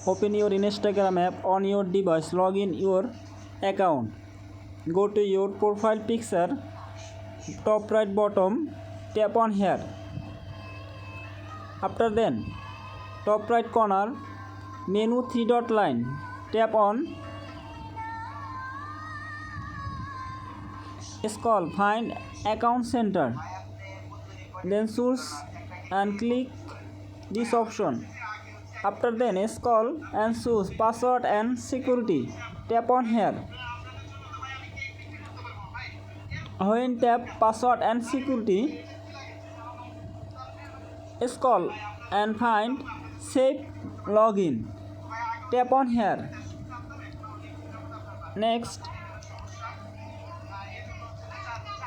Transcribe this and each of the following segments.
Open your Instagram app on your device. Log in your account. Go to your profile picture, top right bottom, tap on here. After then, top right corner, menu 3-dot line, tap on. Scroll, find account center, then choose and click this option. After then, scroll and choose password and security, tap on here. When tap password and security, scroll and find save login, tap on here. Next,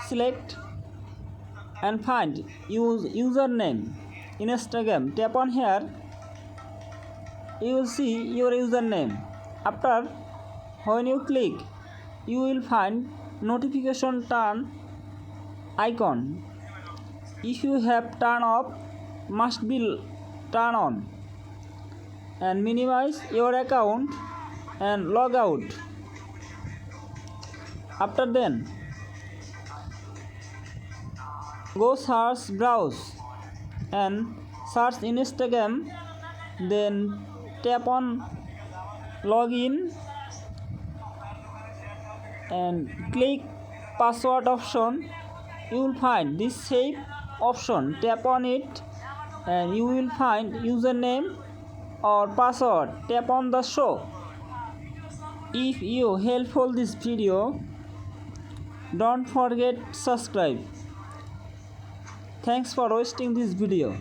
select and find use username Instagram, tap on here. You will see your username. After, when you click, you will find notification turn icon. If you have turned off, must be turn on. And minimize your account and log out. After then, go search browse and search Instagram, then tap on login and click password option. You will find this save option, tap on it and you will find username or password, tap on the show. If you helpful this video, don't forget subscribe. Thanks for watching this video.